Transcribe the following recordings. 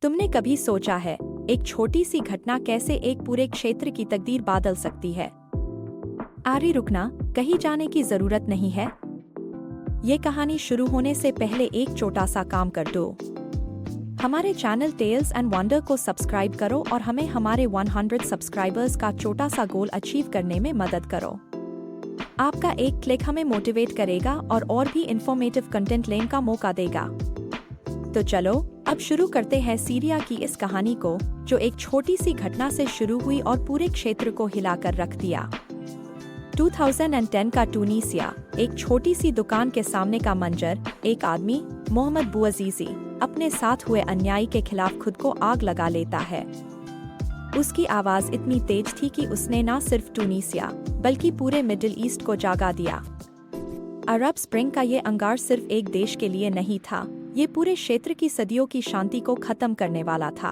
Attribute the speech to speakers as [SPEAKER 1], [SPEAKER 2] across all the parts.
[SPEAKER 1] तुमने कभी सोचा है एक छोटी सी घटना कैसे एक पूरे क्षेत्र की तकदीर बदल सकती है? आरी रुकना, कहीं जाने की जरूरत नहीं है। ये कहानी शुरू होने से पहले एक छोटा सा काम कर दो। हमारे चैनल टेल्स एंड वंडर को सब्सक्राइब करो और हमें हमारे 100 सब्सक्राइबर्स का छोटा सा गोल अचीव करने में मदद करो। आपका एक क्लिक हमें मोटिवेट करेगा और भी इंफॉर्मेटिव कंटेंट लेने का मौका देगा। तो चलो अब शुरू करते हैं सीरिया की इस कहानी को, जो एक छोटी सी घटना से शुरू हुई और पूरे क्षेत्र को हिलाकर रख दिया। 2010 का टूनीसिया, एक छोटी सी दुकान के सामने का मंजर। एक आदमी, मोहम्मद बूअजीजी, अपने साथ हुए अन्याय के खिलाफ खुद को आग लगा लेता है। उसकी आवाज इतनी तेज थी कि उसने न सिर्फ टूनीसिया बल्कि पूरे मिडिल ईस्ट को जागा दिया। अरब स्प्रिंग का ये अंगार सिर्फ एक देश के लिए नहीं था, ये पूरे क्षेत्र की सदियों की शांति को खत्म करने वाला था।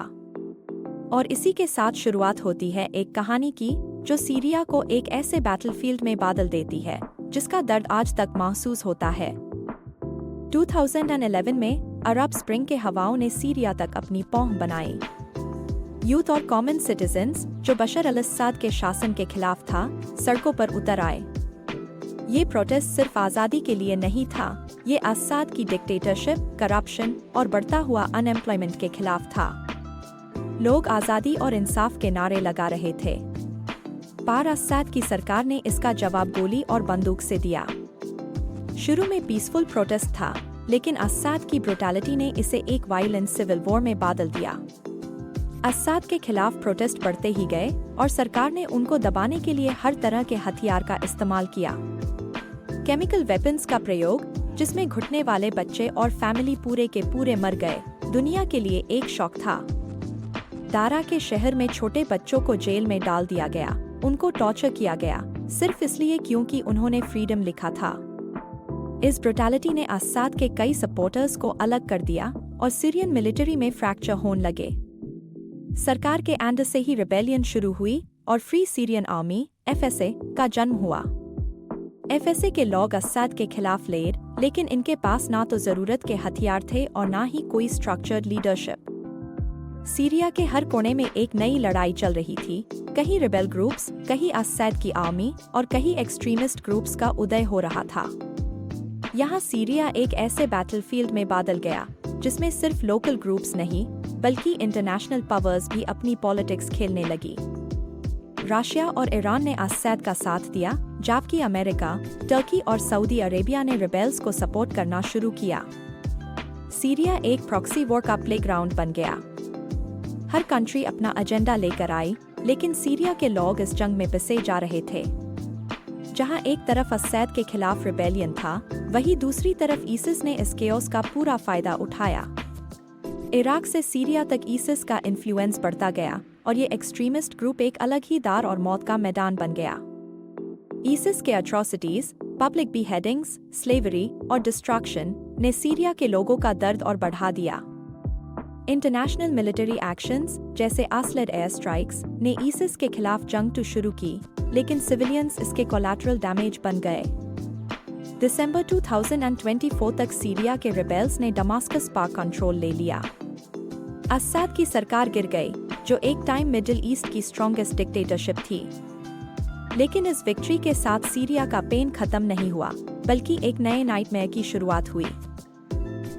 [SPEAKER 1] और इसी के साथ शुरुआत होती है एक कहानी की, जो सीरिया को एक ऐसे बैटलफील्ड में बदल देती है जिसका दर्द आज तक महसूस होता है। 2011 में अरब स्प्रिंग के हवाओं ने सीरिया तक अपनी पहुंच बनाई। यूथ और कॉमन सिटीजन्स, जो बशर अल-अस्साद के शासन के खिलाफ था, सड़कों पर उतर आए। ये प्रोटेस्ट सिर्फ आज़ादी के लिए नहीं था, ये अस्साद की डिक्टेटरशिप, करप्शन और बढ़ता हुआ अनएम्प्लॉयमेंट के खिलाफ था। लोग आज़ादी और इंसाफ के नारे लगा रहे थे, पर अस्साद की सरकार ने इसका जवाब गोली और बंदूक से दिया। शुरू में पीसफुल प्रोटेस्ट था, लेकिन अस्साद की ब्रुटैलिटी ने इसे एक वायलेंट सिविल वॉर में बदल दिया। अस्साद के खिलाफ प्रोटेस्ट बढ़ते ही गए और सरकार ने उनको दबाने के लिए हर तरह के हथियार का इस्तेमाल किया। केमिकल वेपन्स का प्रयोग, जिसमें घुटने वाले बच्चे और फैमिली पूरे के पूरे मर गए, दुनिया के लिए एक शौक था। दारा के शहर में छोटे बच्चों को जेल में डाल दिया गया, उनको टॉर्चर किया गया, सिर्फ इसलिए क्योंकि उन्होंने फ्रीडम लिखा था। इस ब्रुटैलिटी ने अस्साद के कई सपोर्टर्स को अलग कर दिया और सीरियन मिलिट्री में फ्रैक्चर होने लगे। सरकार के एंड से ही रिबेलियन शुरू हुई और फ्री सीरियन आर्मी (FSA) का जन्म हुआ। FSA के लोग अस्साद के खिलाफ लड़े, लेकिन इनके पास ना तो जरूरत के हथियार थे और ना ही कोई स्ट्रक्चर्ड लीडरशिप। सीरिया के हर कोने में एक नई लड़ाई चल रही थी, कहीं रिबेल ग्रुप्स, कहीं अस्साद की आर्मी और कहीं एक्सट्रीमिस्ट ग्रुप्स का उदय हो रहा था। यहाँ सीरिया एक ऐसे बैटलफील्ड में बदल गया जिसमें सिर्फ लोकल ग्रुप्स नहीं बल्कि इंटरनेशनल पावर्स भी अपनी पॉलिटिक्स खेलने लगी। रशिया और ईरान ने अस्साद का साथ दिया, जबकि अमेरिका, टर्की और सऊदी अरेबिया ने रिबेल्स को सपोर्ट करना शुरू किया। सीरिया एक प्रॉक्सी वॉर का प्लेग्राउंड बन गया। हर कंट्री अपना एजेंडा लेकर आई, लेकिन सीरिया के लोग इस जंग में पिसे जा रहे थे। जहां एक तरफ अस्साद के खिलाफ रिबेलियन था, वहीं दूसरी तरफ ईसिस ने इस केओस का पूरा फायदा उठाया। इराक से सीरिया तक ईसिस का इन्फ्लुएंस बढ़ता गया और ये एक्सट्रीमिस्ट ग्रुप एक अलग ही दार और मौत का मैदान बन गया। ईसिस के अट्रॉसिटीज, पब्लिक बीहेडिंग्स, स्लेवरी और डिस्ट्रक्शन ने सीरिया के लोगों का दर्द और बढ़ा दिया। इंटरनेशनल मिलिट्री एक्शंस जैसे असलड एयर स्ट्राइक्स ने ईसिस के खिलाफ जंग तो शुरू की, लेकिन सिविलियंस इसके कोलैटरल डैमेज बन गए। दिसंबर 2024 तक सीरिया के रिबेल्स ने दमास्कस पर कंट्रोल ले लिया। अस्साद की सरकार गिर गई, जो एक टाइम मिडिल ईस्ट की स्ट्रॉन्गेस्ट डिक्टेटरशिप थी। लेकिन इस विक्ट्री के साथ सीरिया का पेन खत्म नहीं हुआ, बल्कि एक नए नाइटमेयर की शुरुआत हुई।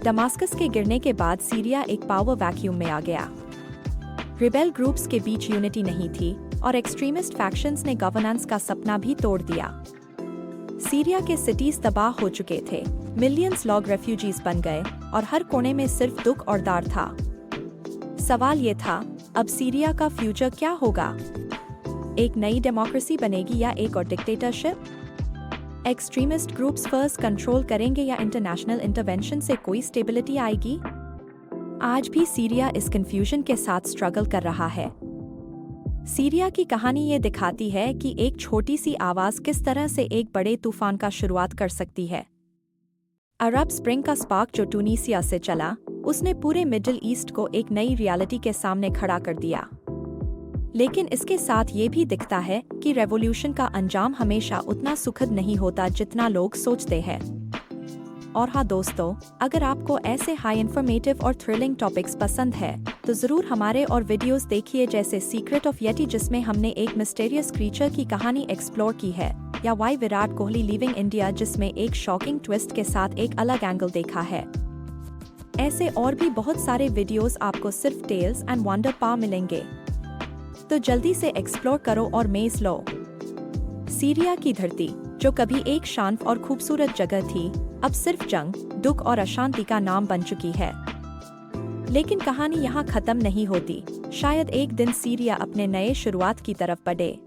[SPEAKER 1] दमास्कस के गिरने के बाद सीरिया एक पावर वैक्यूम में आ गया। रिबेल ग्रुप्स के बीच यूनिटी नहीं थी और एक्सट्रीमिस्ट फैक्शंस ने गवर्नेंस का सपना भी तोड़ दिया। सीरिया के सिटीज तबाह हो चुके थे, मिलियंस लोग रेफ्यूजीज बन गए और हर कोने में सिर्फ दुख और दार था। सवाल ये था, अब सीरिया का फ्यूचर क्या होगा? एक नई डेमोक्रेसी बनेगी या एक और dictatorship? Extremist groups first control करेंगे या इंटरनेशनल इंटरवेंशन से कोई स्टेबिलिटी आएगी? आज भी सीरिया इस कंफ्यूजन के साथ स्ट्रगल कर रहा है। सीरिया की कहानी ये दिखाती है कि एक छोटी सी आवाज किस तरह से एक बड़े तूफान का शुरुआत कर सकती है। अरब स्प्रिंग का स्पार्क जो टूनीसिया से चला, उसने पूरे मिडिल ईस्ट को एक नई रियलिटी के सामने खड़ा कर दिया। लेकिन इसके साथ ये भी दिखता है कि रेवोल्यूशन का अंजाम हमेशा उतना सुखद नहीं होता जितना लोग सोचते हैं। और हाँ दोस्तों, अगर आपको ऐसे हाई इन्फॉर्मेटिव और थ्रिलिंग टॉपिक्स पसंद है तो जरूर हमारे और वीडियोस देखिए, जैसे सीक्रेट ऑफ येटी जिसमें हमने एक मिस्टीरियस क्रीचर की कहानी एक्सप्लोर की है, या why Virat Kohli leaving India जिसमें एक शॉकिंग ट्विस्ट के साथ एक अलग एंगल देखा है। ऐसे और भी बहुत सारे वीडियोस आपको सिर्फ टेल्स एंड वंडर पा मिलेंगे, तो जल्दी से एक्सप्लोर करो और मेज़ लो। सीरिया की धरती, जो कभी एक शांत और खूबसूरत जगह थी, अब सिर्फ जंग, दुख और अशांति का नाम बन चुकी है। लेकिन कहानी यहाँ खत्म नहीं होती। शायद एक दिन सीरिया अपने नए शुरुआत की तरफ बढ़े।